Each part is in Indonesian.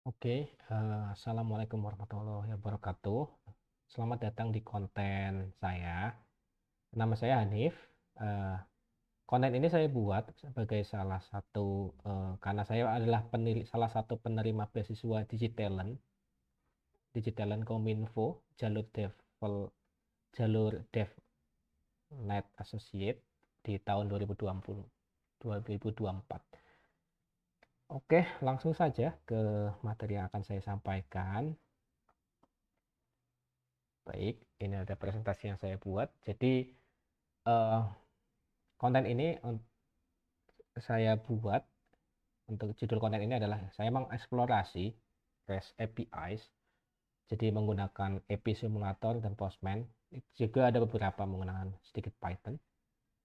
Oke, assalamualaikum warahmatullahi wabarakatuh. Selamat datang di konten saya. Nama saya Hanif. Eh, Konten ini saya buat sebagai salah satu karena saya adalah salah satu penerima beasiswa Digitalent Kominfo, jalur DevNet Associate di tahun 2020, 2024. Oke, langsung saja ke materi yang akan saya sampaikan. Baik, ini ada presentasi yang saya buat. Jadi, eh, konten ini saya buat untuk judul konten ini adalah saya mengeksplorasi REST APIs. Jadi menggunakan API Simulator dan Postman. Juga ada beberapa menggunakan sedikit Python.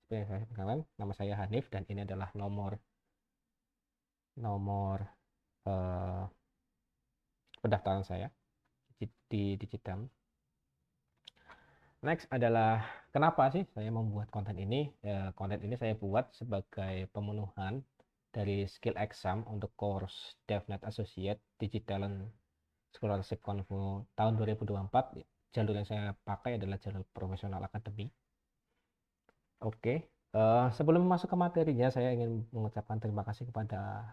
Seperti yang saya sampaikan, nama saya Hanif dan ini adalah nomor nomor eh, pendaftaran saya di digital. Next adalah kenapa sih saya membuat konten ini? Konten ini saya buat sebagai pemenuhan dari skill exam untuk course DevNet Associate Digital Scholarship Convo tahun 2024. Jalur yang saya pakai adalah jalur profesional academy. Oke, sebelum masuk ke materinya, saya ingin mengucapkan terima kasih kepada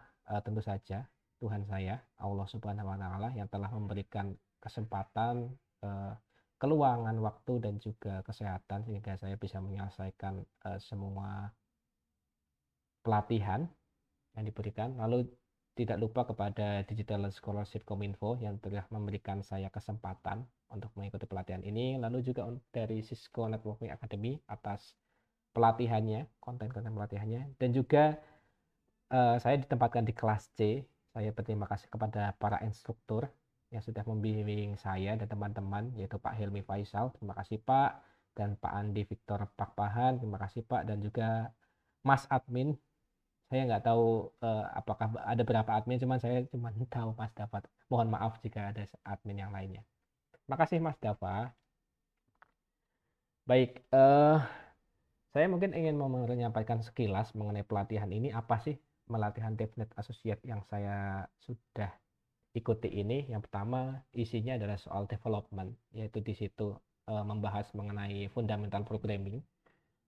tentu saja Tuhan saya, Allah Subhanahu wa Ta'ala, yang telah memberikan kesempatan, eh, keluangan waktu, dan juga kesehatan sehingga saya bisa menyelesaikan semua pelatihan yang diberikan. Lalu tidak lupa kepada Digital Scholarship Kominfo yang telah memberikan saya kesempatan untuk mengikuti pelatihan ini. Lalu juga dari Cisco Networking Academy atas pelatihannya, konten-konten pelatihannya, dan juga saya ditempatkan di kelas C. Saya berterima kasih kepada para instruktur yang sudah membimbing saya dan teman-teman, yaitu Pak Helmi Faisal, terima kasih Pak, dan Pak Andi Victor Pakpahan, terima kasih Pak, dan juga Mas Admin. Saya nggak tahu apakah ada berapa admin, cuman saya cuma tahu Mas Dapat. Mohon maaf jika ada admin yang lainnya. Terima kasih Mas Dafa. Baik, saya mungkin ingin menyampaikan sekilas mengenai pelatihan ini. Apa sih pelatihan DevNet Associate yang saya sudah ikuti ini? Yang pertama, isinya adalah soal development, yaitu di situ membahas mengenai fundamental programming,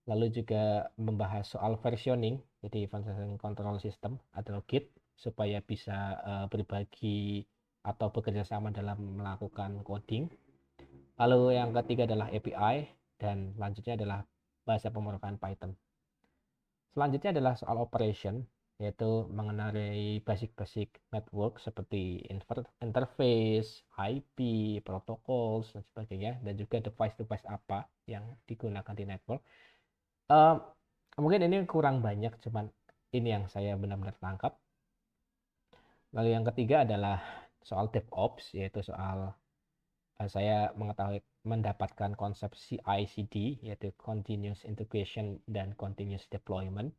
lalu juga membahas soal versioning, jadi version control system atau Git, supaya bisa berbagi atau bekerja sama dalam melakukan coding. Lalu yang ketiga adalah API, dan selanjutnya adalah bahasa pemrograman Python. Selanjutnya adalah soal operation, yaitu mengenai basic-basic network seperti interface, IP, protocols, dan sebagainya, dan juga device-device apa yang digunakan di network. Eh, Mungkin ini kurang banyak, cuman ini yang saya benar-benar tangkap. Lalu yang ketiga adalah soal DevOps, yaitu soal saya mendapatkan konsep CI/CD, yaitu Continuous Integration dan Continuous Deployment.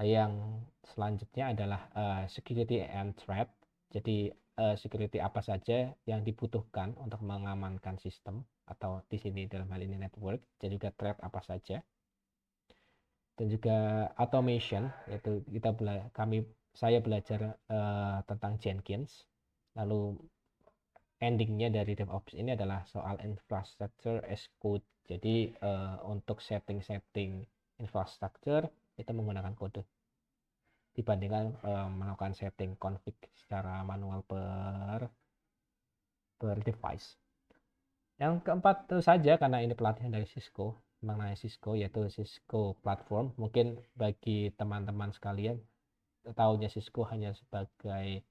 Yang selanjutnya adalah security and threat. Jadi security apa saja yang dibutuhkan untuk mengamankan sistem atau di sini dalam hal ini network, dan juga threat apa saja. Dan juga automation, yaitu saya belajar tentang Jenkins. Lalu endingnya dari DevOps ini adalah soal infrastructure as code. Jadi untuk setting-setting infrastructure itu menggunakan kode dibandingkan melakukan setting config secara manual per device. Yang keempat tentu saja, karena ini pelatihan dari Cisco, mengenai Cisco, yaitu Cisco Platform. Mungkin bagi teman-teman sekalian, tahunya Cisco hanya sebagai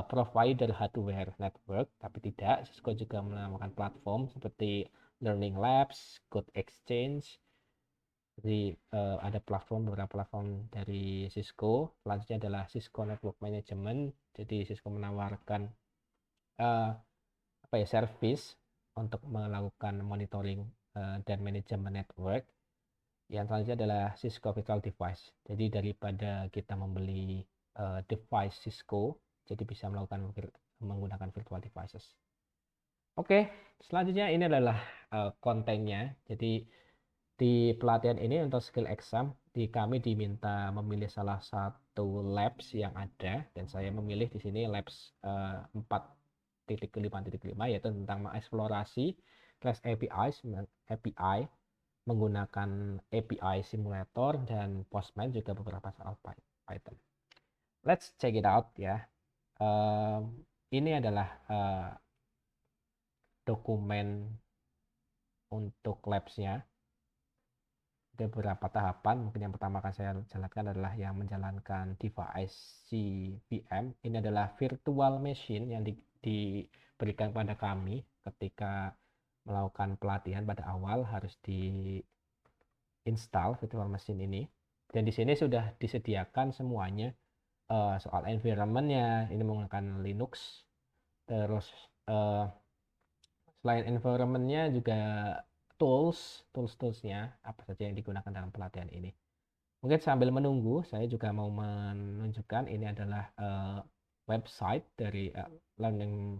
provider hardware network, tapi tidak. Cisco juga menamakan platform seperti Learning Labs, Code Exchange. Jadi ada beberapa platform dari Cisco. Selanjutnya adalah Cisco Network Management. Jadi Cisco menawarkan uh, apa ya, service untuk melakukan monitoring dan manajemen network. Yang selanjutnya adalah Cisco Virtual Device. Jadi daripada kita membeli device Cisco, jadi bisa menggunakan virtual devices. Oke, selanjutnya ini adalah kontennya. Jadi Di pelatihan ini untuk skill exam, kami diminta memilih salah satu labs yang ada, dan saya memilih di sini labs 4.5.5, yaitu tentang mengeksplorasi REST API menggunakan API simulator dan Postman, juga beberapa soal Python. Let's check it out ya. Ini adalah dokumen untuk labsnya. Ada beberapa tahapan. Mungkin yang pertama akan saya jalankan adalah yang menjalankan device CVM. Ini adalah virtual machine yang diberikan pada kami ketika melakukan pelatihan. Pada awal harus diinstal virtual machine ini, dan di sini sudah disediakan semuanya. Soal environment-nya ini menggunakan Linux. Terus selain environment-nya juga tools-nya apa saja yang digunakan dalam pelatihan ini. Mungkin sambil menunggu, saya juga mau menunjukkan ini adalah website dari Learning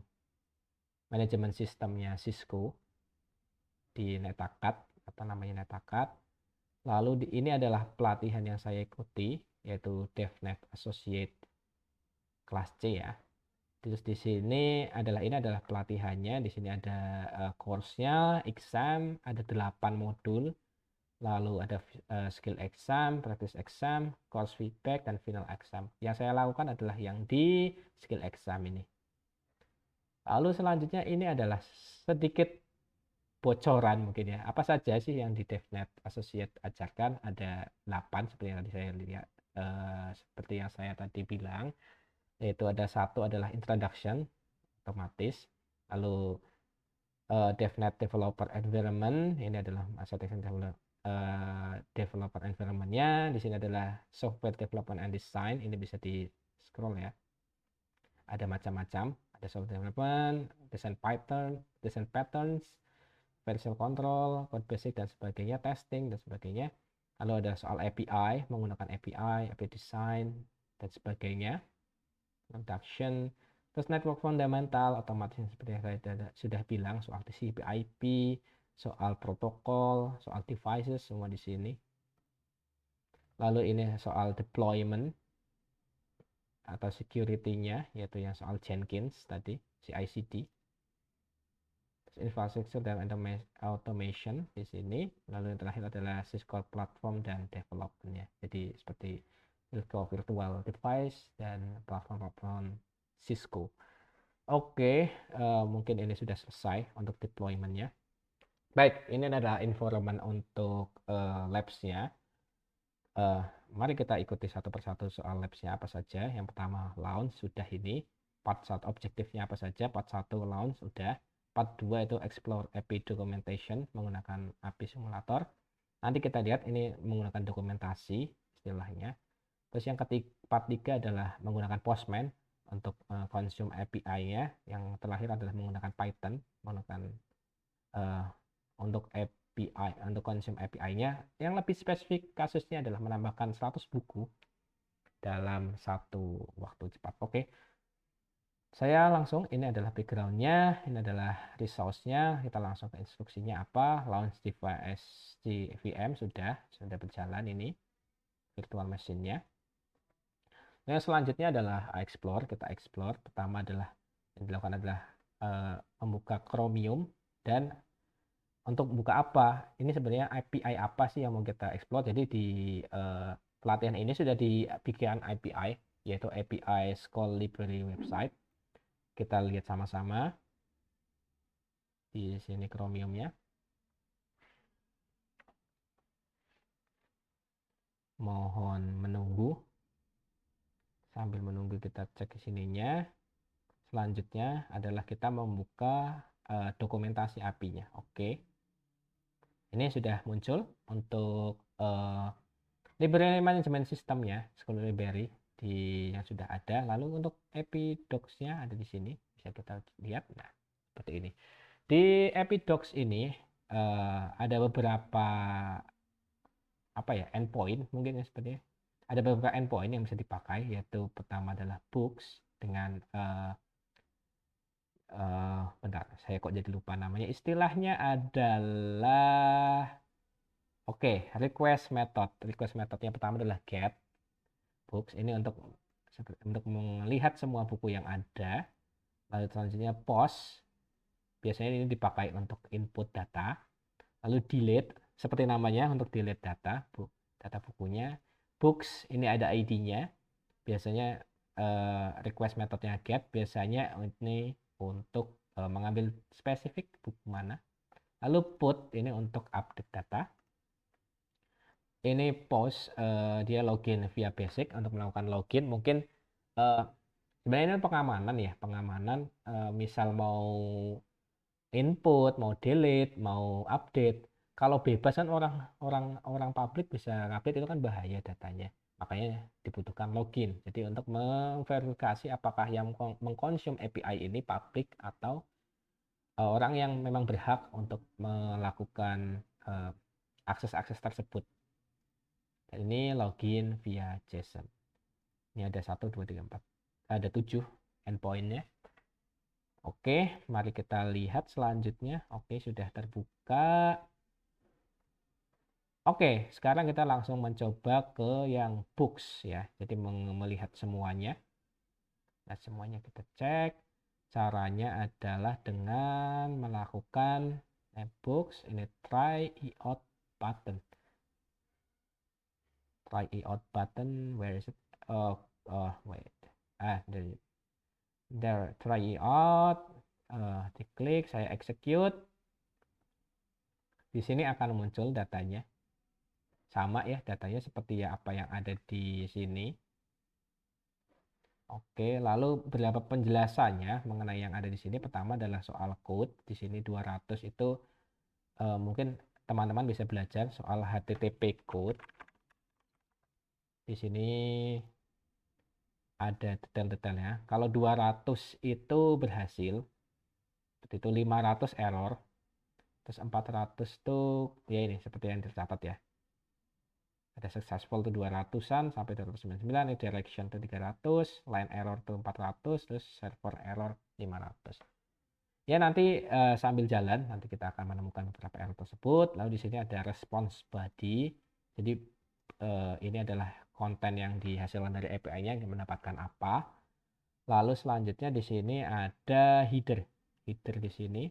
Management System-nya Cisco di NetAcad, atau namanya NetAcad. Lalu ini adalah pelatihan yang saya ikuti, yaitu DevNet Associate kelas C ya. Terus di sini ini adalah pelatihannya. Di sini ada course-nya, exam, ada 8 modul. Lalu ada skill exam, practice exam, course feedback, dan final exam. Yang saya lakukan adalah yang di skill exam ini. Lalu selanjutnya ini adalah sedikit bocoran mungkin ya. Apa saja sih yang di DevNet Associate ajarkan? Ada 8 seperti yang tadi saya lihat, seperti yang saya tadi bilang. Yaitu ada satu adalah introduction, otomatis. Lalu DevNet Developer Environment, ini adalah developer environment-nya. Di sini adalah software development and design, ini bisa di scroll ya. Ada macam-macam, ada software development, design patterns, version control, code basic dan sebagainya, testing dan sebagainya. Lalu ada soal API, menggunakan API design dan sebagainya, introduction. Terus network fundamental, otomatis seperti yang saya sudah bilang, soal TCP IP, soal protokol, soal devices, semua di sini. Lalu ini soal deployment atau security-nya, yaitu yang soal Jenkins tadi, CI/CD. Terus infrastructure dan automation di sini. Lalu yang terakhir adalah Cisco platform dan development-nya. Jadi seperti Cisco virtual device dan platform Cisco. Oke, mungkin ini sudah selesai untuk deployment-nya. Baik, ini adalah environment untuk labs-nya. Mari kita ikuti satu persatu soal labs-nya apa saja. Yang pertama, launch sudah ini. Part 1 objektifnya apa saja? Part 1 launch sudah. Part 2 itu explore API documentation menggunakan API simulator. Nanti kita lihat ini menggunakan dokumentasi istilahnya. Terus yang part 3 adalah menggunakan Postman untuk consume API-nya. Yang terakhir adalah menggunakan Python, menggunakan untuk API, untuk consume API-nya. Yang lebih spesifik kasusnya adalah menambahkan 100 buku dalam satu waktu cepat. Oke, saya langsung, ini adalah background-nya, ini adalah resource-nya. Kita langsung ke instruksinya apa. Launch device di VM sudah berjalan ini virtual machine-nya. Yang selanjutnya adalah explore. Kita explore. Pertama adalah yang dilakukan adalah membuka Chromium. Dan untuk buka apa? Ini sebenarnya API apa sih yang mau kita explore? Jadi di pelatihan ini sudah dibikin API, yaitu API School Library website. Kita lihat sama-sama di sini Chromium-nya. Mohon menunggu. Sambil menunggu kita cek sininya. Selanjutnya adalah kita membuka dokumentasi API-nya. Oke. Ini sudah muncul untuk library management system-nya, School Library yang sudah ada. Lalu untuk API docs-nya ada di sini, bisa kita lihat. Nah, seperti ini. Di API docs ini ada beberapa endpoint mungkin ya, seperti ada beberapa endpoint yang bisa dipakai, yaitu pertama adalah books dengan bentar, saya kok jadi lupa namanya. Istilahnya adalah Oke, request method. Request methodnya pertama adalah get books. Ini untuk melihat semua buku yang ada. Lalu selanjutnya post. Biasanya ini dipakai untuk input data. Lalu delete, seperti namanya untuk delete data bukunya. Books, ini ada ID-nya. Biasanya request methodnya get. Biasanya ini untuk mengambil spesifik buku mana. Lalu put, ini untuk update data. Ini post, dia login via basic. Untuk melakukan login mungkin sebenarnya ini pengamanan ya, misal mau input, mau delete, mau update. Kalau bebas kan orang publik bisa update, itu kan bahaya datanya. Makanya dibutuhkan login. Jadi untuk memverifikasi apakah yang mengkonsum API ini publik atau orang yang memang berhak untuk melakukan akses-akses tersebut. Dan ini login via JSON. Ini ada 1, 2, 3, 4. Ada 7 endpointnya. Oke, mari kita lihat selanjutnya. Oke, sudah terbuka. Oke, sekarang kita langsung mencoba ke yang books ya. Jadi melihat semuanya. Nah, semuanya kita cek. Caranya adalah dengan melakukan books. Ini try out button. Try out button. Where is it? Oh, wait. There. Try out. Diklik, saya execute. Di sini akan muncul datanya. Sama ya, datanya seperti ya apa yang ada di sini. Oke, lalu berapa penjelasannya mengenai yang ada di sini? Pertama adalah soal code. Di sini 200 itu mungkin teman-teman bisa belajar soal HTTP code. Di sini ada detail-detailnya. Kalau 200 itu berhasil, seperti itu 500 error, terus 400 itu ya ini seperti yang tercatat ya. Ada successful tuh 200-an sampai 299, ini direction tuh 300, line error tuh 400, terus server error 500. Ya nanti sambil jalan nanti kita akan menemukan beberapa error tersebut. Lalu di sini ada response body. Jadi ini adalah konten yang dihasilkan dari API-nya yang mendapatkan apa. Lalu selanjutnya di sini ada header. Header di sini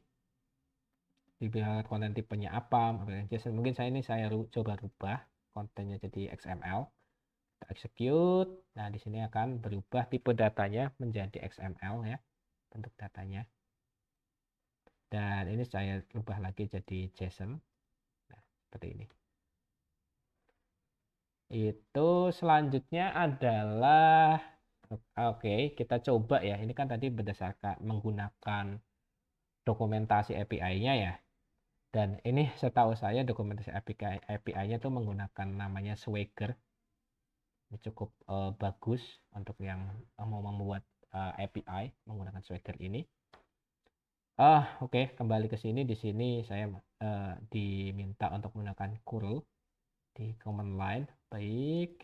dibilang konten tipenya apa, mungkin saya coba rubah kontennya jadi XML. Kita execute. Nah, di sini akan berubah tipe datanya menjadi XML ya, bentuk datanya. Dan ini saya rubah lagi jadi JSON. Nah, seperti ini. Itu selanjutnya adalah oke, kita coba ya. Ini kan tadi berdasarkan menggunakan dokumentasi API-nya ya. Dan ini setahu saya dokumentasi API-nya tuh menggunakan namanya Swagger. Ini cukup bagus untuk yang mau membuat API menggunakan Swagger ini. Oke, kembali ke sini. Di sini saya diminta untuk menggunakan curl di command line. Baik.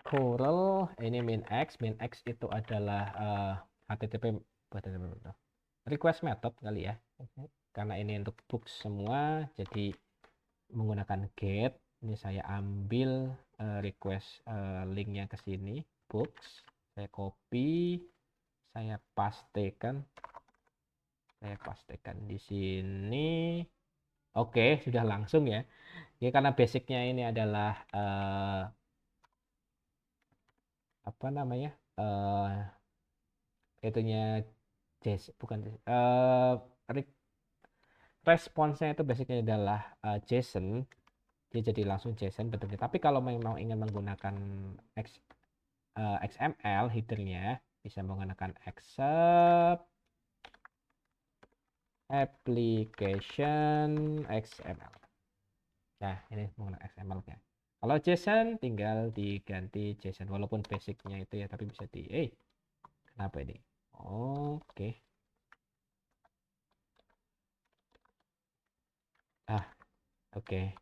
Curl ini min x itu adalah HTTP request method kali ya. Karena ini untuk books semua, jadi menggunakan get. Ini saya ambil request linknya ke sini, books. Saya copy, saya pastekan di sini. Oke, sudah langsung ya. Ya karena basicnya ini adalah apa namanya? Itunya bukan responsnya itu basicnya adalah JSON. Dia jadi langsung JSON bentuknya. Tapi kalau memang ingin menggunakan XML headernya, bisa menggunakan accept application XML. Nah, ini menggunakan XML nya. Kalau JSON tinggal diganti JSON, walaupun basicnya itu ya, tapi bisa kenapa ini? Oke. Oke.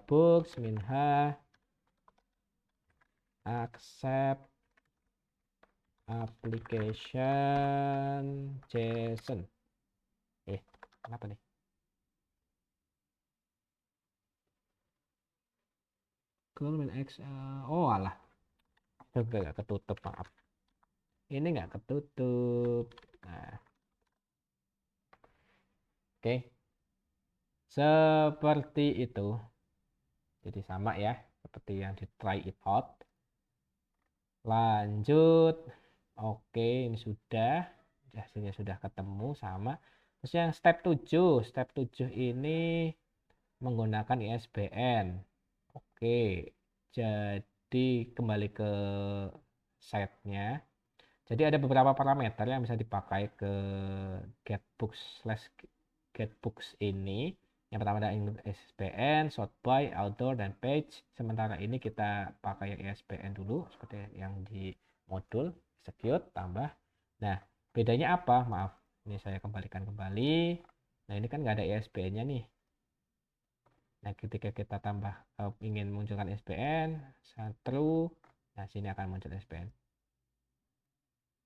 Books minha accept application JSON. Kenapa nih? Goldman X. Oh alah, nggak ketutup, maaf. Ini nggak ketutup. Nah, oke. Seperti itu. Jadi sama ya, seperti yang di try it out. Lanjut. Oke, ini sudah. Hasilnya sudah ketemu sama. Terus yang step 7. Step 7 ini menggunakan ISBN. Oke. Jadi kembali ke site-nya. Jadi ada beberapa parameter yang bisa dipakai ke getbooks ini. Yang pertama ada ISBN, sort by, outdoor, dan page. Sementara ini kita pakai yang ISBN dulu, seperti yang di modul, execute, tambah. Nah, bedanya apa? Maaf, ini saya kembalikan kembali. Nah, ini kan nggak ada ISBN-nya nih. Nah, ketika kita tambah ingin munculkan ISBN, true, nah sini akan muncul ISBN.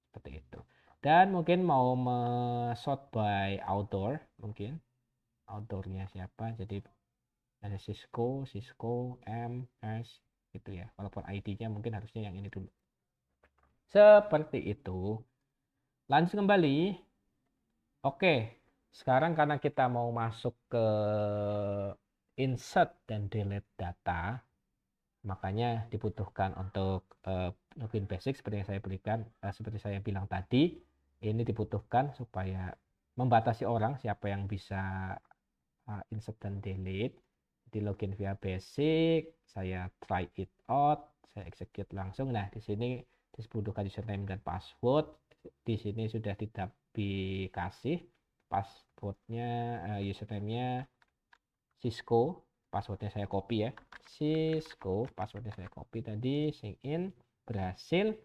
Seperti itu. Dan mungkin mau sort by outdoor, mungkin outdoornya siapa, jadi ada Cisco, M, S gitu ya. Walaupun ID-nya mungkin harusnya yang ini dulu. Seperti itu. Lanjut kembali. Oke, sekarang karena kita mau masuk ke insert dan delete data, makanya dibutuhkan untuk login basic seperti yang saya berikan, seperti saya bilang tadi, ini dibutuhkan supaya membatasi orang siapa yang bisa insert dan delete. Di login via basic, saya try it out, saya execute langsung. Nah, di sini dibutuhkan username dan password. Di sini sudah dikasih passwordnya, username-nya Cisco, passwordnya saya copy ya. Cisco, passwordnya saya copy tadi, sign in, berhasil.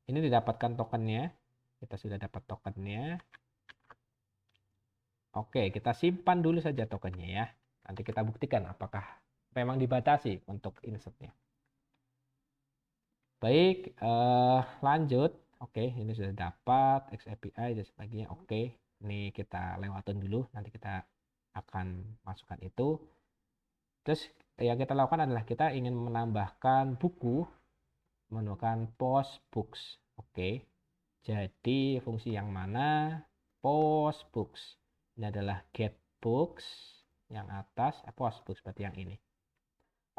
Ini didapatkan tokennya. Kita sudah dapat tokennya. Oke, kita simpan dulu saja tokennya ya. Nanti kita buktikan apakah memang dibatasi untuk insertnya. Baik, lanjut. Oke, ini sudah dapat XAPI dan sebagainya. Oke, ini kita lewatin dulu. Nanti kita akan masukkan itu. Terus yang kita lakukan adalah kita ingin menambahkan buku, menggunakan post books. Oke, jadi fungsi yang mana? Post books. Ini adalah get books. Yang atas, post books berarti yang ini.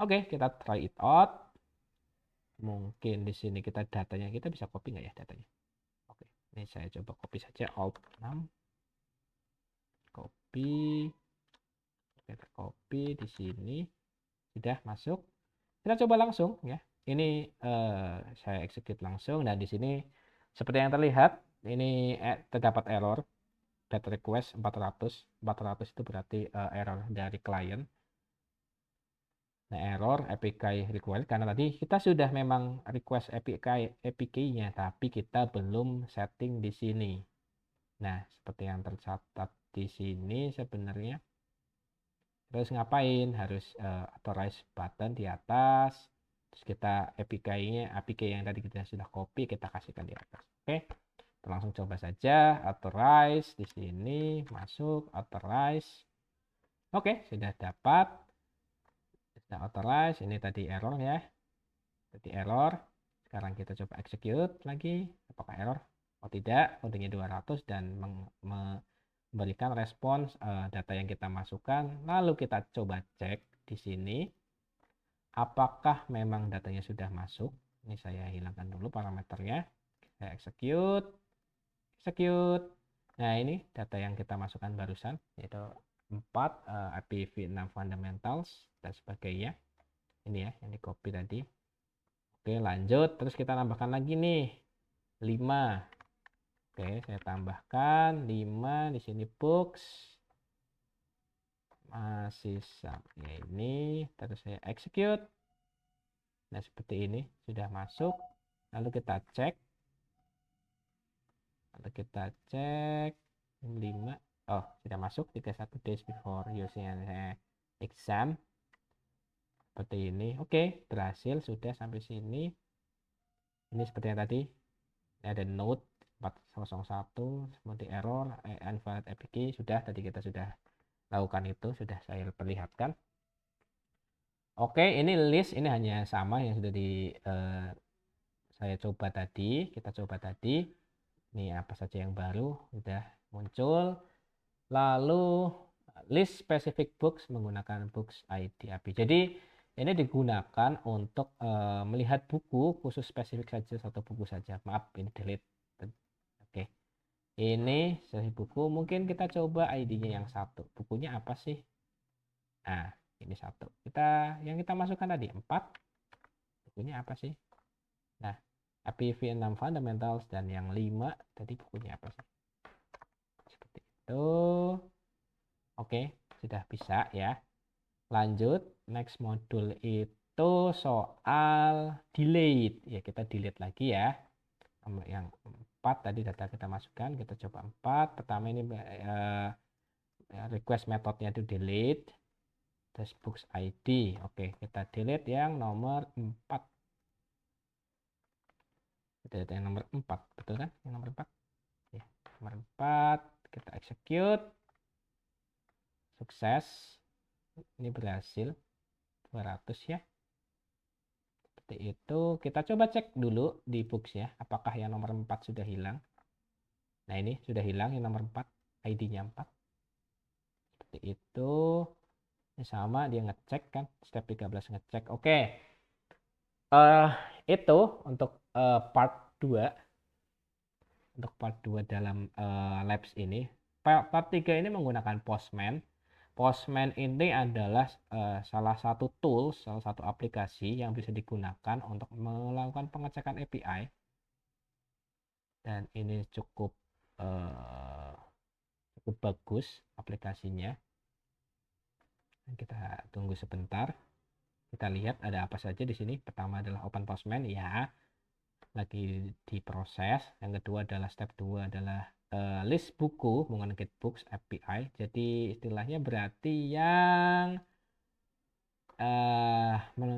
Oke, kita try it out. Mungkin di sini kita datanya, kita bisa copy nggak ya datanya? Oke, ini saya coba copy saja, Alt 6. Copy. Kita copy di sini. Sudah masuk. Kita coba langsung ya. Ini saya execute langsung dan di sini seperti yang terlihat ini terdapat error get request 400. 400 itu berarti error dari klien. Nah, error APK request karena tadi kita sudah memang request APK-nya tapi kita belum setting di sini. Nah, seperti yang tercatat di sini sebenarnya terus ngapain? Harus authorize button di atas. Terus kita APK yang tadi kita sudah copy kita kasihkan di atas. Oke. Kita langsung coba saja authorize di sini, masuk authorize. Oke, sudah dapat. Sudah authorize, ini tadi error ya. Tadi error. Sekarang kita coba execute lagi. Apakah error? Oh tidak, kodenya 200 dan memberikan respons data yang kita masukkan. Lalu kita coba cek di sini apakah memang datanya sudah masuk. Ini saya hilangkan dulu parameternya. Saya execute. Nah, ini data yang kita masukkan barusan yaitu 4 IPv6 fundamentals dan sebagainya. Ini ya yang di copy tadi. Oke, lanjut. Terus kita tambahkan lagi nih 5. Oke, saya tambahkan 5 di sini books. Masih sama ini, terus saya execute. Nah, seperti ini sudah masuk. Lalu kita cek. Lalu kita cek 5. Oh, sudah masuk 31 days before using an exam. Seperti ini. Oke, berhasil sudah sampai sini. Ini seperti yang tadi. Ini ada node 401 seperti error invalid API key. Sudah, tadi kita sudah lakukan itu, sudah saya perlihatkan. Oke, ini list, ini hanya sama yang sudah saya coba tadi, kita coba tadi. Ini apa saja yang baru sudah muncul. Lalu list specific books menggunakan books ID API. Jadi ini digunakan untuk melihat buku khusus spesifik saja, satu buku saja. Maaf, ini delete. Oke, ini sesi buku. Mungkin kita coba ID-nya yang satu. Bukunya apa sih? Nah, ini satu. Yang kita masukkan tadi 4. Bukunya apa sih? Nah, API V6 Fundamentals dan yang 5 tadi bukunya apa sih? Seperti itu. Oke, sudah bisa ya. Lanjut, next modul itu soal delete. Ya, kita delete lagi ya. Yang 4 tadi data kita masukkan, kita coba 4. Pertama ini request metodenya itu delete. Terus books ID. Oke, kita delete yang nomor 4. Kita delete yang nomor 4, betul kan? Yang nomor 4. Ya, nomor 4 kita execute. Sukses. Ini berhasil 200 ya. Seperti itu. Kita coba cek dulu di books ya, apakah yang nomor 4 sudah hilang. Nah, ini sudah hilang yang nomor 4, ID-nya 4. Seperti itu. Ini sama, dia ngecek kan, step 13 ngecek. Oke. Itu untuk part 2. Untuk part 2 dalam labs ini. Part 3 ini menggunakan Postman. Postman ini adalah salah satu tools, salah satu aplikasi yang bisa digunakan untuk melakukan pengecekan API. Dan ini cukup bagus aplikasinya. Kita tunggu sebentar. Kita lihat ada apa saja di sini. Pertama adalah Open Postman, ya, lagi diproses. Yang kedua adalah step 2 adalah list buku menggunakan Getbooks API. Jadi istilahnya berarti yang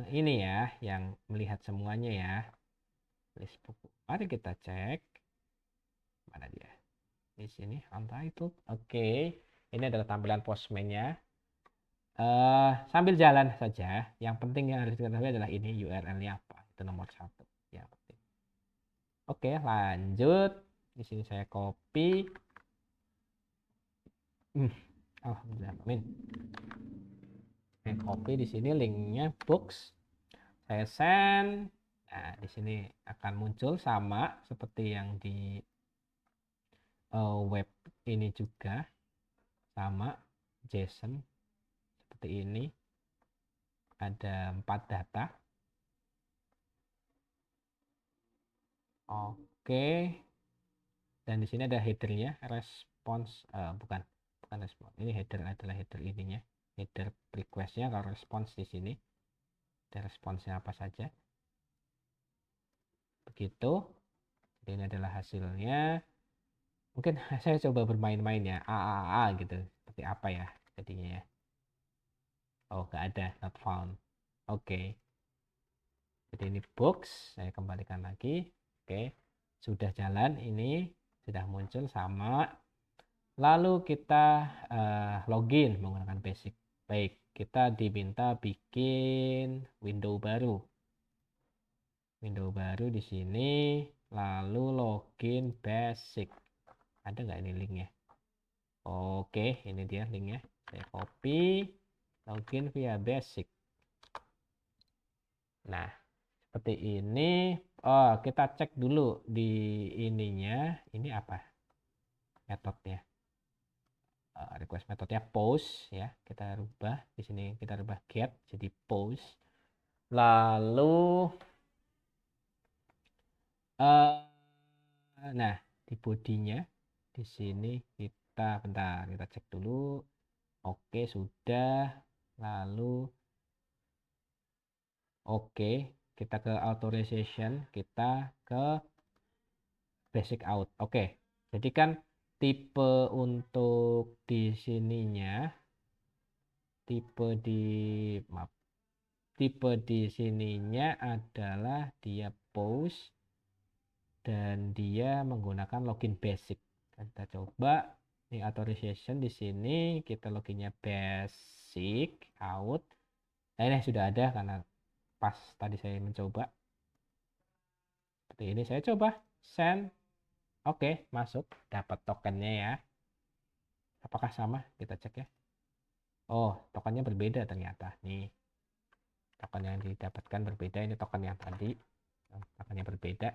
ini ya, yang melihat semuanya ya, list buku. Mari kita cek mana dia. Di sini untitled. Oke, ini adalah tampilan Postman-nya. Sambil jalan saja, yang penting yang harus diketahui adalah ini URL-nya apa, itu nomor 1 yang penting. Oke, lanjut. Di sini saya copy. Alhamdulillah, amin. Saya copy di sini linknya books. Saya send. Nah, di sini akan muncul sama seperti yang di web ini juga, sama JSON seperti ini. Ada 4 data. Oke. Dan di sini ada headernya, response, bukan respon. Ini header adalah header ininya, header requestnya. Kalau response di sini ada responsnya apa saja. Begitu. Jadi ini adalah hasilnya. Mungkin saya coba bermain-main ya, gitu. Seperti apa ya jadinya ya. Oh, nggak ada, not found. Oke. Jadi ini box, saya kembalikan lagi. Oke, sudah jalan, ini sudah muncul sama. Lalu kita login menggunakan basic. Baik, kita diminta bikin window baru. Window baru di sini, lalu login basic. Ada nggak ini linknya? Oke, ini dia linknya. Saya copy, login via basic. Nah, seperti ini. Oh, kita cek dulu di ininya. Ini apa metodenya? Request metodenya post ya. Kita rubah di sini, kita rubah get jadi post. Lalu nah, di bodinya di sini kita bentar, kita cek dulu. Oke, sudah. Lalu oke, kita ke authorization, kita ke basic out. Oke. Jadi kan tipe untuk di sininya, tipe di sininya adalah dia post dan dia menggunakan login basic. Kita coba ini authorization di sini, kita loginnya basic out. Nah, ini sudah ada karena pas tadi saya mencoba. Seperti ini saya coba send. Oke, masuk, dapat tokennya ya. Apakah sama? Kita cek ya. Oh, tokennya berbeda ternyata. Nih, token yang didapatkan berbeda. Ini token yang tadi. Tokennya berbeda.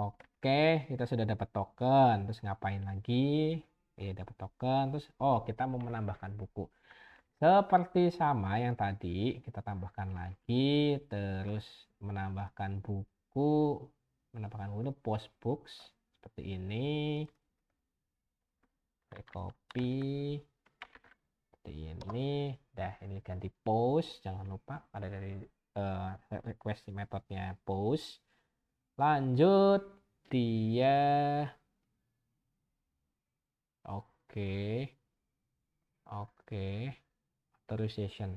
Oke, kita sudah dapat token. Terus ngapain lagi? Dapat token. Terus, kita mau menambahkan buku. Seperti sama yang tadi, kita tambahkan lagi. Terus menambahkan buku. Menambahkan buku, post books. Seperti ini. Saya copy. Seperti ini. Dah, ini ganti post. Jangan lupa ada dari request metodenya post. Lanjut. Dia Oke, authorization.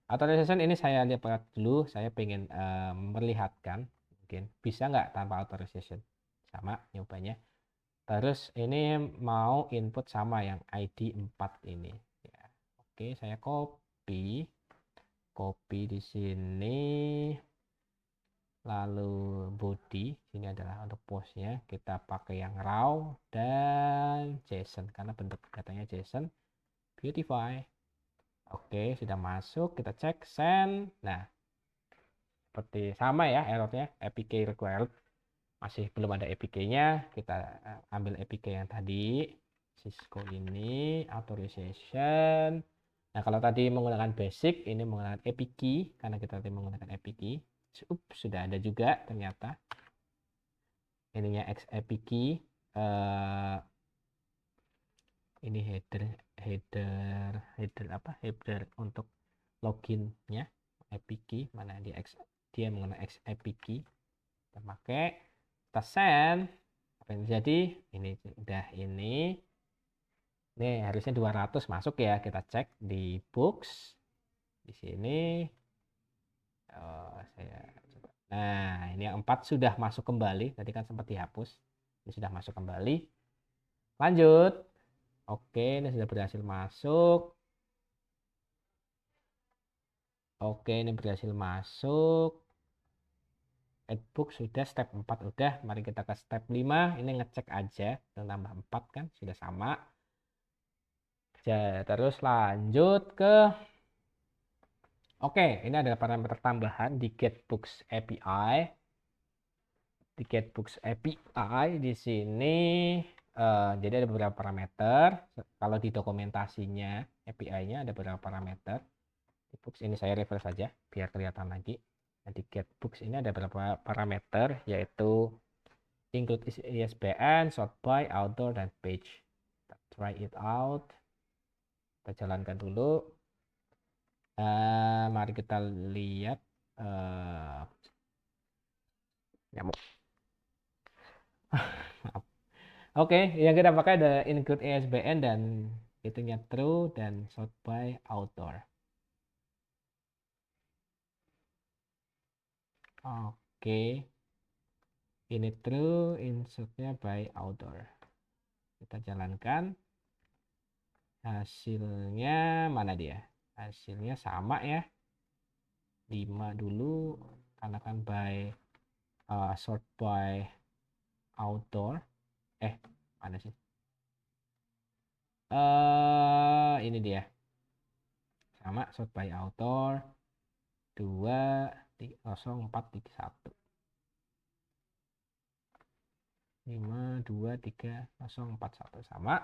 Authorization ini saya lihat dulu. Saya pengen melihatkan, mungkin bisa nggak tanpa authorization? Sama nyobanya. Terus ini mau input sama yang ID 4 ini. Ya. Oke, saya copy di sini. Lalu body, sini adalah untuk postnya. Kita pakai yang raw dan JSON karena bentuk datanya JSON. Beautify. Oke, sudah masuk. Kita cek send. Nah, seperti sama ya errornya. APK required. Masih belum ada APK-nya. Kita ambil APK yang tadi. Cisco ini authorization. Nah, kalau tadi menggunakan basic, ini menggunakan APK karena kita tadi menggunakan APK. Sudah ada juga ternyata. Ininya XAPK. Ini header untuk loginnya APK. Mana dia menggunakan XAPK. Kita pakai, kita send. Apa yang jadi? Ini udah ini. Nih harusnya 200 masuk ya. Kita cek di books. Di sini. Saya coba. Nah, ini yang 4 sudah masuk kembali. Tadi kan sempat dihapus. Ini sudah masuk kembali. Lanjut. Oke, ini sudah berhasil masuk. Oke, ini berhasil masuk. Add book sudah, step 4 udah. Mari kita ke step 5. Ini ngecek aja. Tambah 4 kan, sudah sama. Terus lanjut ke Oke, ini ada parameter tambahan di GetBooks API. Di GetBooks API di sini jadi ada beberapa parameter. Kalau di dokumentasinya API-nya ada beberapa parameter. Di books ini saya reverse saja biar kelihatan lagi. Nah, di GetBooks ini ada beberapa parameter yaitu include ISBN, sort by, author, dan page. Kita try it out. Kita jalankan dulu. Mari kita lihat nyamuk. Oke, yang kita pakai ada include ISBN dan itunya true dan sort by author. Oke, ini true, insertnya by author. Kita jalankan. Hasilnya mana dia? Hasilnya sama ya. 5 dulu karena kan by sort by author. Mana sih? Ini dia. Sama sort by author 20431. 523041 sama.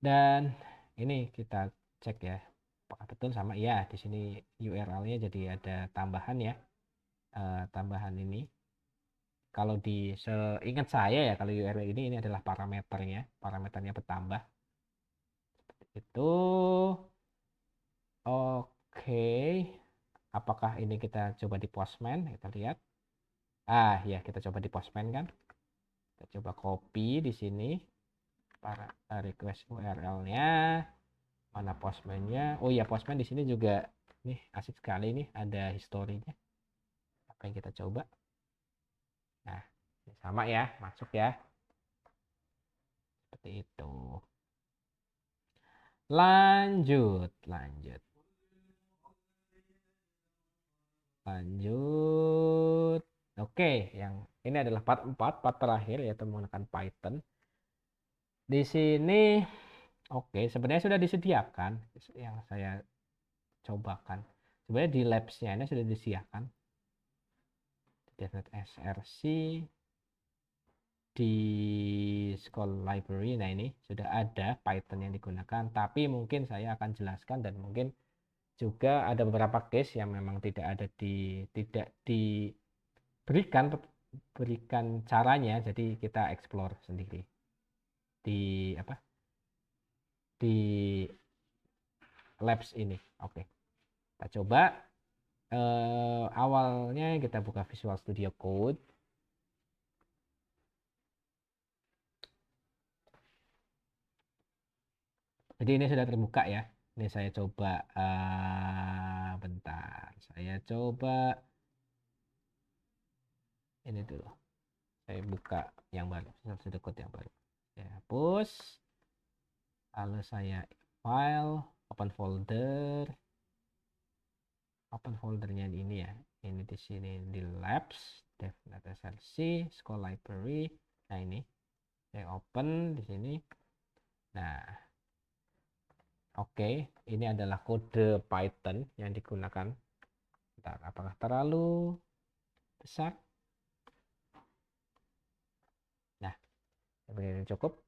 Dan ini kita cek ya. Apakah betul sama? Ya, di sini URL-nya jadi ada tambahan ya. Tambahan ini. Kalau seingat saya ya, kalau URL ini adalah parameternya bertambah. Seperti itu. Oke. Apakah ini kita coba di Postman? Kita lihat. Ya, kita coba di Postman kan. Kita coba copy di sini para request URL-nya. Mana Postman-nya? Oh iya, Postman di sini juga nih asik sekali nih, ada historinya. Apa yang kita coba? Nah, sama ya, masuk ya. Seperti itu. Lanjut. Oke, yang ini adalah part 4, part terakhir yaitu menggunakan Python. Di sini oke, sebenarnya sudah disediakan yang saya cobakan. Sebenarnya di labs-nya ini sudah disediakan. DevNet SRC di School Library. Nah, ini sudah ada Python yang digunakan, tapi mungkin saya akan jelaskan dan mungkin juga ada beberapa case yang memang tidak diberikan caranya, jadi kita explore sendiri di apa di labs ini. Oke, kita coba. Awalnya kita buka Visual Studio Code. Jadi ini sudah terbuka ya. Ini saya coba bentar. Saya coba ini dulu. Saya buka yang baru, Visual Studio Code yang baru. Saya hapus. Lalu saya file, open folder. Open foldernya ini ya. Ini di sini di labs, DevNet SRC, School Library. Nah, ini saya open di sini. Nah, oke, ini adalah kode Python yang digunakan. Bentar, apakah terlalu besar? Nah, ini cukup.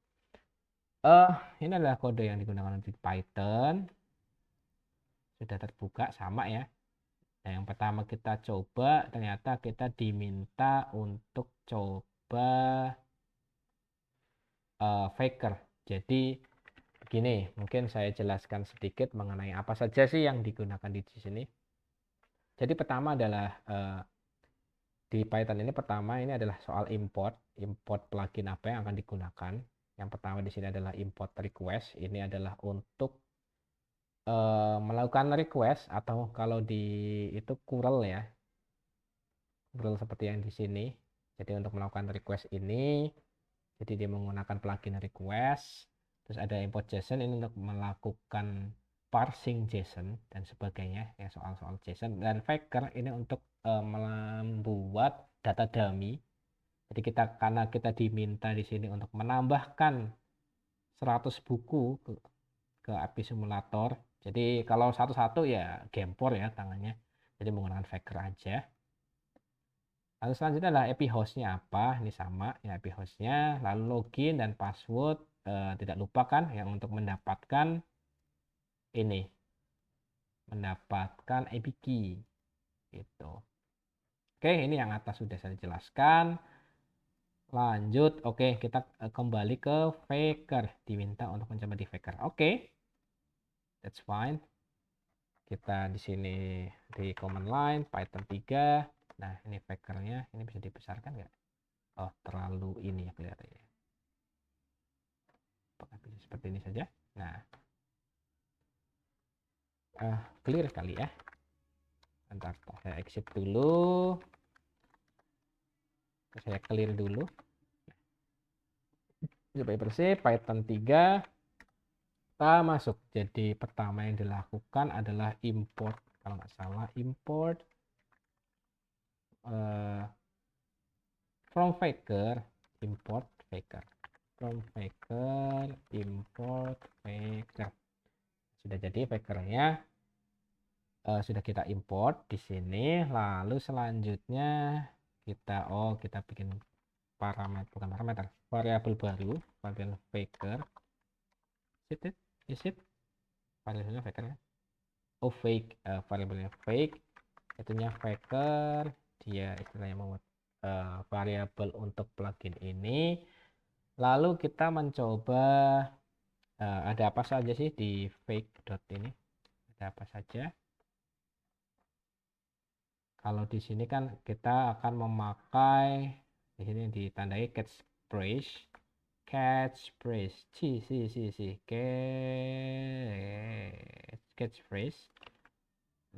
Ini adalah kode yang digunakan untuk Python. Sudah terbuka sama ya. Nah, yang pertama kita coba, ternyata kita diminta untuk coba faker. Jadi begini, mungkin saya jelaskan sedikit mengenai apa saja sih yang digunakan di sini. Jadi pertama adalah di Python ini adalah soal import plugin apa yang akan digunakan. Yang pertama di sini adalah import request. Ini adalah untuk melakukan request, atau kalau di itu curl ya, curl seperti yang di sini. Jadi untuk melakukan request ini, jadi dia menggunakan plugin request. Terus ada import JSON ini untuk melakukan parsing JSON dan sebagainya ya, soal-soal JSON. Dan faker ini untuk membuat data dummy. Jadi karena kita diminta di sini untuk menambahkan 100 buku ke API simulator. Jadi kalau satu-satu ya gempor ya tangannya. Jadi menggunakan faker aja. Lalu selanjutnya adalah API hostnya apa. Ini sama ya, API hostnya. Lalu login dan password. Tidak lupa kan yang untuk mendapatkan ini. Mendapatkan API key. Gitu. Oke, ini yang atas sudah saya jelaskan. Lanjut, oke, kita kembali ke faker. Diminta untuk mencoba di faker. Oke, that's fine. Kita di sini di command line Python 3. Nah, ini fakernya, ini bisa dibesarkan nggak? Oh, terlalu ini ya kelihatannya. Apakah bisa seperti ini saja? Nah, clear kali ya. Bentar, saya exit dulu. Saya clear dulu. Supaya bersih, Python 3. Kita masuk. Jadi pertama yang dilakukan adalah import. Kalau nggak salah, import from faker, import faker. From faker, import faker. Sudah jadi fakernya, sudah kita import di sini. Lalu selanjutnya kita bikin variabel baru, variabel faker. Is it variabelnya faker ya? Oh, fake, variabelnya fake, itunya faker. Dia istilahnya membuat variabel untuk plugin ini. Lalu kita mencoba ada apa saja sih di fake dot ini, ada apa saja. Kalau di sini kan kita akan memakai, di sini ditandai catch phrase, catch phrase.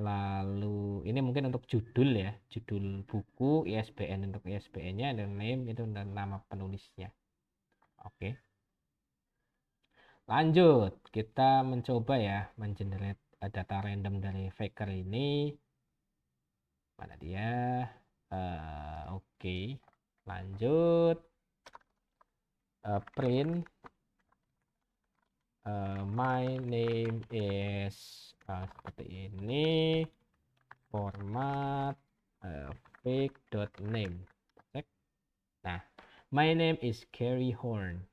Lalu ini mungkin untuk judul ya, judul buku, ISBN untuk ISBN-nya, dan name itu dan nama penulisnya. Oke. Lanjut, kita mencoba ya mengenerate data random dari Faker ini. Mana dia? Oke. Lanjut. Print my name is seperti ini. Format fake.name. Nah, my name is Carrie Horn.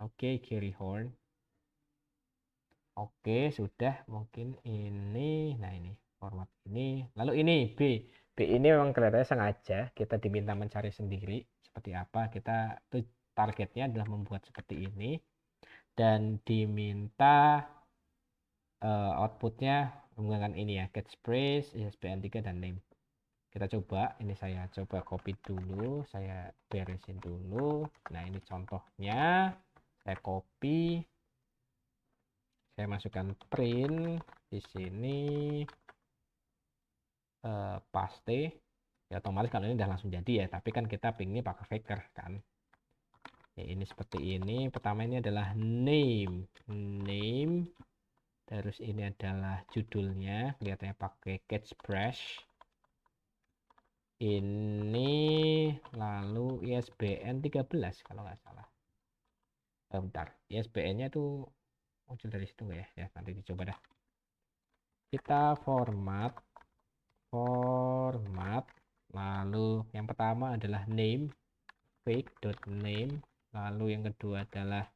Oke, Carrie Horn. Oke, sudah. Mungkin ini. Nah, ini format ini. Lalu ini B. B ini memang kelihatannya sengaja kita diminta mencari sendiri seperti apa. Kita tuh targetnya adalah membuat seperti ini dan diminta outputnya menggunakan ini ya, catchphrase, ISBN 3 dan name. Kita coba, ini saya coba copy dulu, saya beresin dulu. Nah, ini contohnya. Saya copy, saya masukkan print di sini, paste. Ya otomatis kalau ini udah langsung jadi ya, tapi kan kita pinginnya pakai Faker kan. Ya, ini seperti ini. Pertama ini adalah name, terus ini adalah judulnya, kelihatannya pakai catchphrase. Ini lalu ISBN 13 kalau nggak salah. Bentar, ISBN-nya tuh muncul dari situ nggak ya? Ya, nanti dicoba dah. Kita format, lalu yang pertama adalah name, fake.name, lalu yang kedua adalah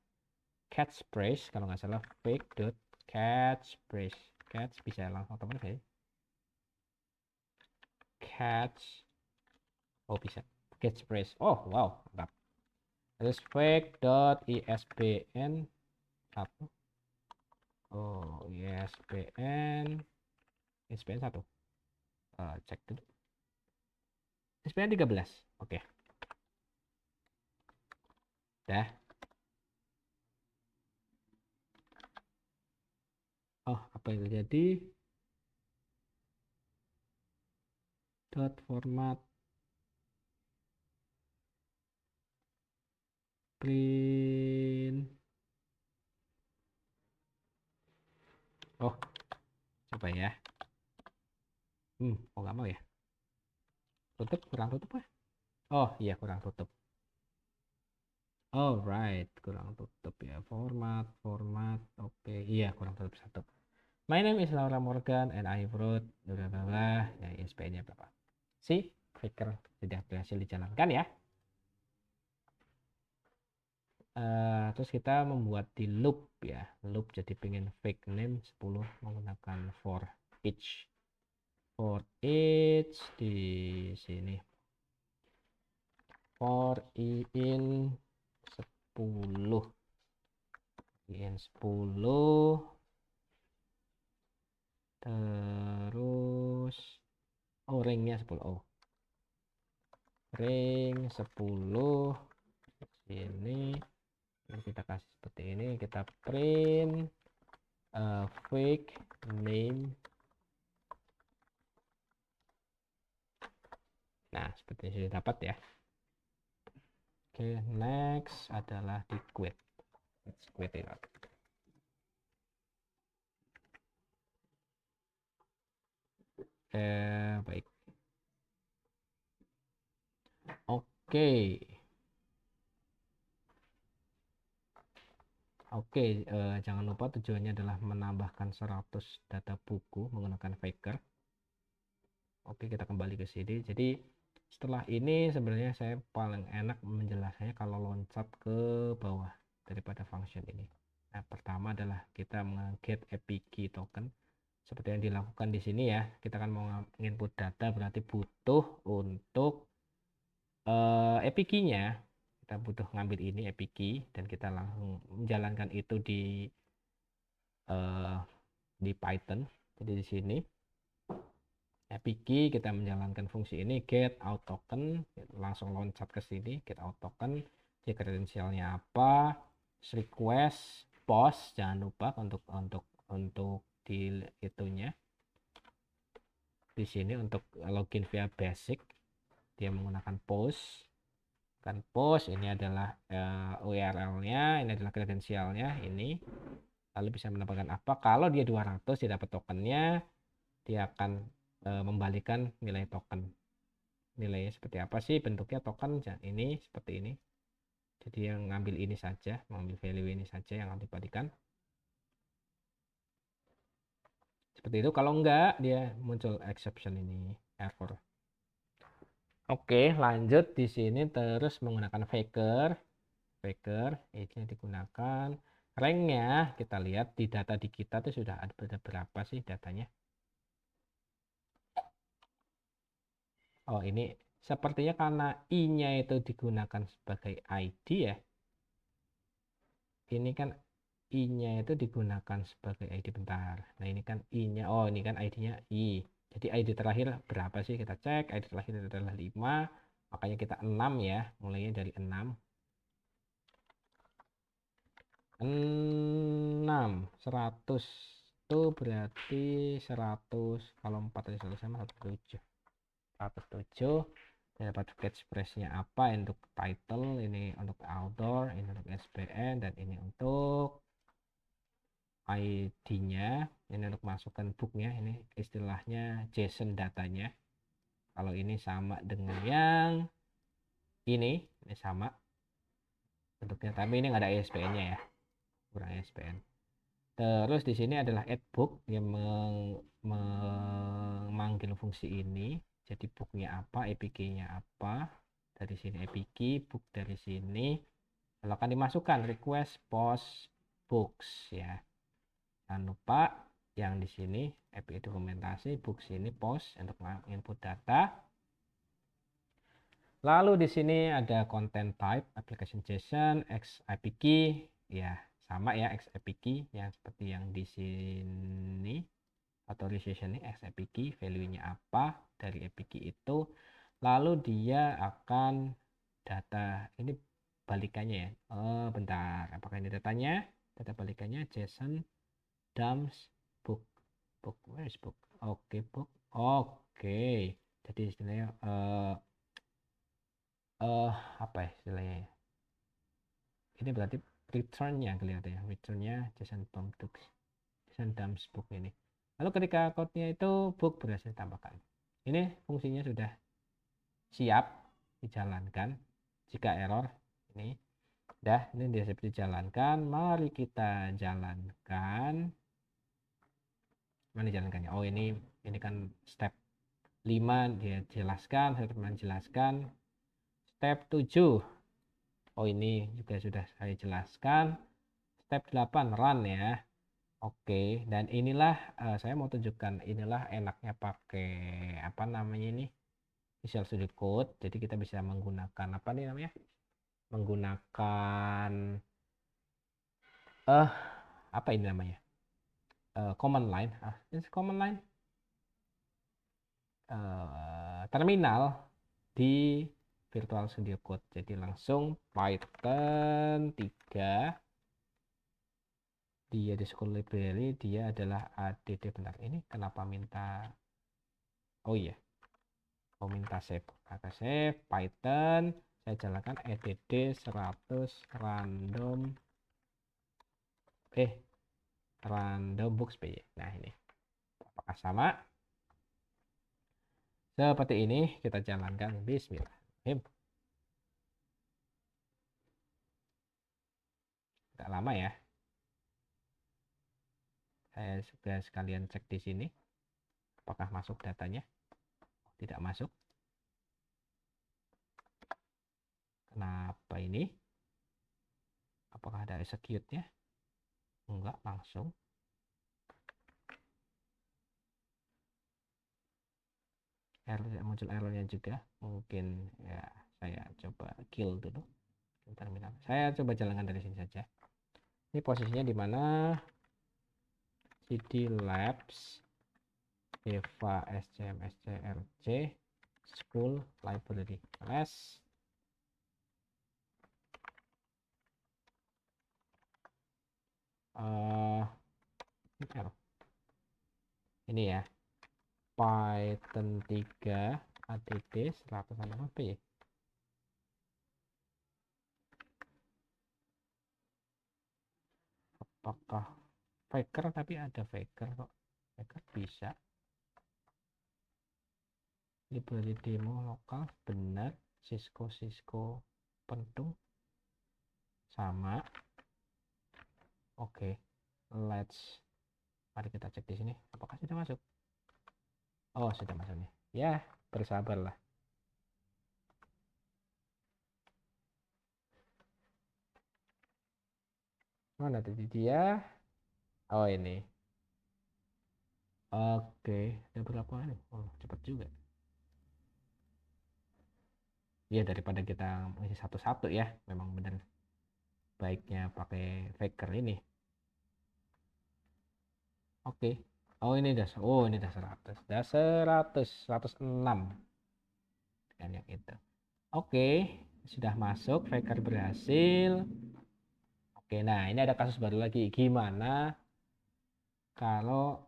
catchphrase, kalau nggak salah fake.catchphrase. Catch bisa langsung otomatis ya. Catch, oh bisa, catchphrase. Oh wow, mantap. Terus fake.isbn 1. Oh, ISBN 1. Cek dulu. ISBN 13. Oke. Dah. Oh, apa yang terjadi? Dot format print. Oh, coba ya. Oh nggak mau ya. Tutup, kurang tutup ya? Oh iya, kurang tutup. Alright, kurang tutup ya. Format. Oke, iya kurang tutup satu. My name is Laura Morgan and I wrote bla bla bla. Ya, ISBN-nya berapa? Si Faker sudah berhasil dijalankan ya. Terus kita membuat di loop ya, loop jadi pengen fake name 10 menggunakan for each di sini for in 10 terus ringnya 10 ring 10 ini kita kasih seperti ini, kita print fake name. Nah, seperti ini sudah dapat ya. Oke, next adalah di quit. Let's quit it out. Baik. Oke. Jangan lupa tujuannya adalah menambahkan 100 data buku menggunakan Faker. Oke, kita kembali ke sini. Jadi setelah ini sebenarnya saya paling enak menjelaskannya kalau loncat ke bawah daripada function ini. Nah, pertama adalah kita meng-get API key token seperti yang dilakukan di sini ya. Kita kan mau input data, berarti butuh untuk API key-nya. Kita butuh ngambil ini API key dan kita langsung menjalankan itu di Python. Jadi di sini API key kita menjalankan fungsi ini get out token, langsung loncat ke sini get out token, di kredensialnya apa, request post, jangan lupa untuk di itunya di sini untuk login via basic dia menggunakan post. Kan post ini adalah URL-nya, ini adalah kredensialnya ini. Lalu bisa mendapatkan apa? Kalau dia 200 dia dapat tokennya, dia akan membalikan nilai token. Nilainya seperti apa sih? Bentuknya token ini seperti ini. Jadi yang ngambil ini saja, mengambil value ini saja yang akan dibalikan. Seperti itu. Kalau enggak dia muncul exception ini, error. Oke, lanjut di sini terus menggunakan faker. Faker ini digunakan. Ranknya kita lihat di data di kita tuh sudah ada berapa sih datanya. Oh, ini sepertinya karena I-nya itu digunakan sebagai ID ya. Ini kan I-nya itu digunakan sebagai ID bentar. Nah, ini kan I-nya. Oh, ini kan ID-nya I. Jadi ID terakhir berapa sih? Kita cek. ID terakhir adalah 5. Makanya kita 6 ya. Mulainya dari 6. 6. 100. Itu berarti 100. Kalau 4 dari 100 sama 107. 107. Dapat catchphrase-nya apa untuk title, ini untuk outdoor, ini untuk SBN, dan ini untuk ID-nya, ini untuk masukkan booknya, ini istilahnya JSON datanya. Kalau ini sama dengan yang ini sama bentuknya, tapi ini nggak ada ISBN-nya ya, kurang ISBN. Terus di sini adalah add book yang memanggil fungsi ini. Jadi booknya apa, APK-nya apa. Dari sini APK, book dari sini. Lalu akan dimasukkan request post books ya. Jangan lupa yang di sini API dokumentasi, books ini post untuk input data. Lalu di sini ada content type, application JSON, XAPK, ya sama ya XAPK yang seperti yang di sini. Authorization ini XAPK, value-nya apa dari APK itu. Lalu dia akan data ini balikannya ya. Oh, bentar. Apakah ini datanya? Data balikannya JSON dumps book. Book, where is book? Oke, book. Oke. Jadi istilahnya apa ya istilahnya ya? Ini berarti return-nya kelihatan ya. Return-nya JSON dumps, JSON dumps book ini. Lalu ketika code-nya itu book berhasil ditambahkan. Ini fungsinya sudah siap dijalankan. Jika error ini dah ini dia dijalankan. Mari kita jalankan. Mana jalankannya? Oh, ini kan step 5 dia jelaskan, saya menjelaskan. Step 7. Oh, ini juga sudah saya jelaskan. Step 8 run ya. Oke, dan inilah saya mau tunjukkan inilah enaknya pakai apa namanya ini? Visual Studio Code. Jadi kita bisa menggunakan apa nih namanya? Menggunakan eh apa ini namanya? Command line. Ini command line. Terminal di Virtual Studio Code. Jadi langsung Python 3 dia di school library dia adalah add. Bentar, ini kenapa minta oh iya minta save, maka save Python saya jalankan add 100 random books py. Nah, ini apakah sama seperti ini? Kita jalankan. Bismillahirrahmanirrahim. Tidak lama ya, saya sudah sekalian cek di sini apakah masuk datanya. Tidak masuk. Kenapa ini? Apakah ada execute-nya? Enggak, langsung. Error, muncul errornya juga. Mungkin ya saya coba kill dulu terminal. Saya coba jalankan dari sini saja. Ini posisinya di mana? cd labs eva scm scrc school library les. Ini ya. Python 3 add 100 apa ya? Apakah Faker, tapi ada Faker kok. Faker bisa. Library demo lokal benar. Cisco pentung sama. Oke, mari kita cek di sini. Apakah sudah masuk? Oh, sudah masuk nih. Ya, bersabarlah. Mana tadi dia? Oh, ini. Oke, ada berapa nih? Oh, cepat juga. Ya, daripada kita mengisi satu-satu ya. Memang benar baiknya pakai Faker ini. Oke. Oh, ini udah 100. Udah 106. Dan yang itu. Oke, sudah masuk, Faker berhasil. Oke, nah ini ada kasus baru lagi. Gimana kalau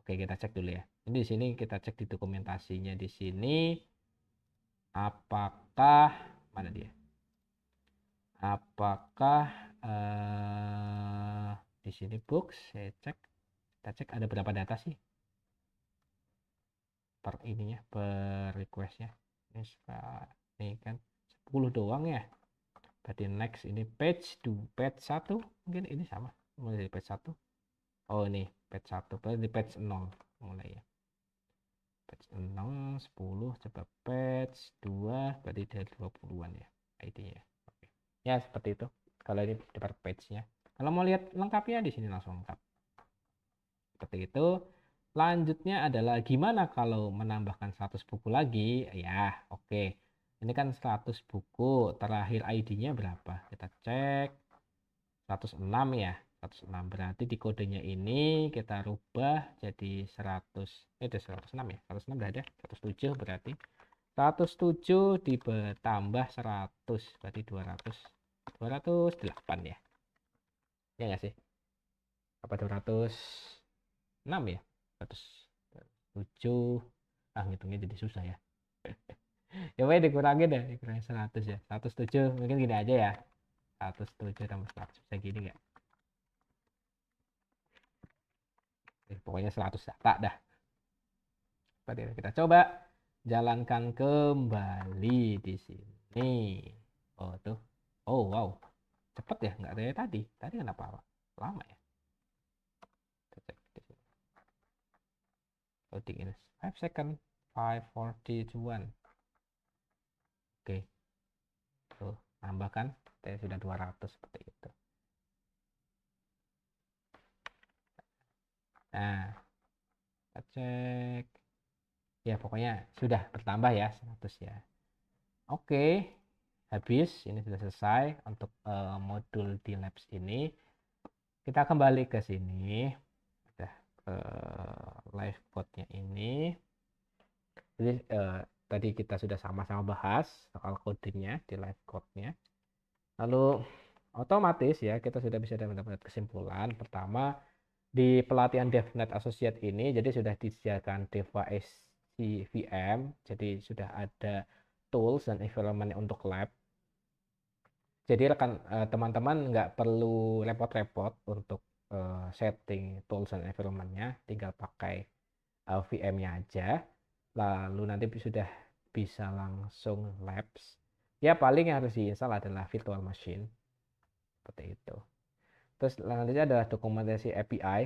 oke, kita cek dulu ya. Ini di sini kita cek di dokumentasinya di sini apakah mana dia? Apakah di sini books saya cek, kita cek ada berapa data sih per ininya, per requestnya. Ini kan 10 doang ya. Berarti next ini page 1 mungkin ini sama mulai dari page 1. Oh, ini page 1 berarti page 0 mulai ya. Page 0 10 coba page 2 berarti dari 20-an ya ID-nya. Oke. Ya seperti itu kalau ini di per page-nya. Kalau mau lihat lengkapnya di sini langsung lengkap. Seperti itu. Lanjutnya adalah gimana kalau menambahkan 100 buku lagi? Ya, oke. Ini kan 100 buku, terakhir ID-nya berapa? Kita cek. 106 ya. 106 berarti di kodenya ini kita rubah jadi 100. Itu 106 ya. 106 udah ada. 107 berarti. 107 ditambah 100 berarti 200. 208 ya. Ya nggak sih? Apa 206 ya? 107. Ngitungnya jadi susah ya. Ya pokoknya dikurangin deh, dikurangin 100 ya. 107 mungkin gini aja ya. 107 tambah 100 bisa gini nggak? Pokoknya 100 data dah. Seperti itu. Kita coba jalankan kembali di sini. Oh tuh. Oh wow. Cepet ya, nggak kayak tadi. Tadi kenapa lama ya? Kita cek di sini. Loading ini 5 second. 5, 4, 3, 2, 1. Oke. Tuh, tambahkan. Saya sudah 200 seperti itu. Nah, kita cek. Ya, pokoknya sudah bertambah ya 100 ya. Oke, habis. Ini sudah selesai untuk modul di labs ini. Kita kembali ke sini. Udah ke live code-nya ini. Jadi tadi kita sudah sama-sama bahas soal codingnya di live code-nya. Lalu otomatis ya kita sudah bisa mendapat kesimpulan. Pertama, di pelatihan DevNet Associate ini jadi sudah disediakan device VM, jadi sudah ada tools dan environment untuk lab. Jadi rekan teman-teman nggak perlu repot-repot untuk setting tools dan environment-nya, tinggal pakai VM-nya aja. Lalu nanti sudah bisa langsung labs. Ya paling yang harus diinstal adalah virtual machine seperti itu. Terus selanjutnya adalah dokumentasi API.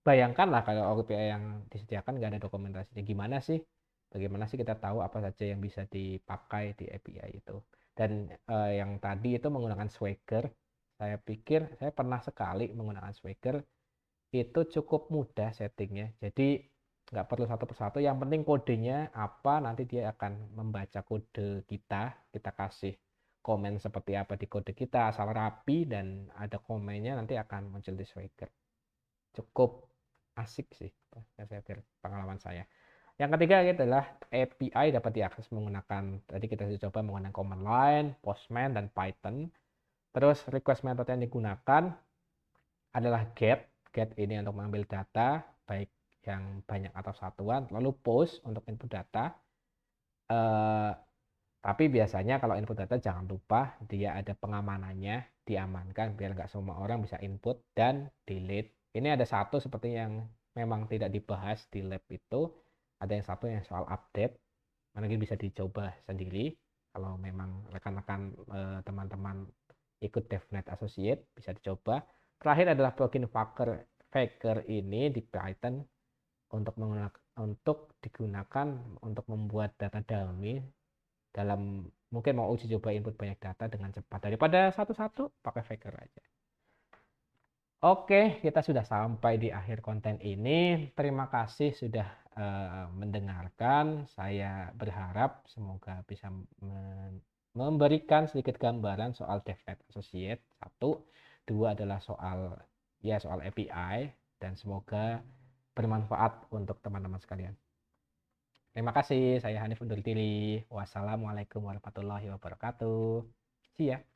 Bayangkanlah kalau API yang disediakan nggak ada dokumentasinya, gimana sih? Bagaimana sih kita tahu apa saja yang bisa dipakai di API itu? Dan yang tadi itu menggunakan Swagger. Saya pikir saya pernah sekali menggunakan Swagger. Itu cukup mudah settingnya. Jadi nggak perlu satu persatu. Yang penting kodenya apa, nanti dia akan membaca kode kita kasih komen seperti apa di kode kita, asal rapi dan ada komennya nanti akan muncul di Swagger. Cukup asik sih, pengalaman saya. Yang ketiga adalah API dapat diakses menggunakan, tadi kita sudah coba menggunakan command line, Postman, dan Python. Terus request method yang digunakan adalah get ini untuk mengambil data, baik yang banyak atau satuan, lalu post untuk input data. Eh, tapi biasanya kalau input data jangan lupa dia ada pengamanannya, diamankan biar nggak semua orang bisa input dan delete. Ini ada satu seperti yang memang tidak dibahas di lab itu, ada yang satu yang soal update, mungkin bisa dicoba sendiri. Kalau memang rekan-rekan teman-teman ikut DevNet Associate bisa dicoba. Terakhir adalah plugin Faker ini di Python untuk digunakan untuk membuat data dummy dalam mungkin mau uji coba input banyak data dengan cepat daripada satu-satu pakai Faker aja. Oke, kita sudah sampai di akhir konten ini. Terima kasih sudah mendengarkan. Saya berharap semoga bisa memberikan sedikit gambaran soal DevNet Associate. Satu, dua adalah soal API dan semoga bermanfaat untuk teman-teman sekalian. Terima kasih, saya Hanif undur diri. Wassalamualaikum warahmatullahi wabarakatuh. See ya.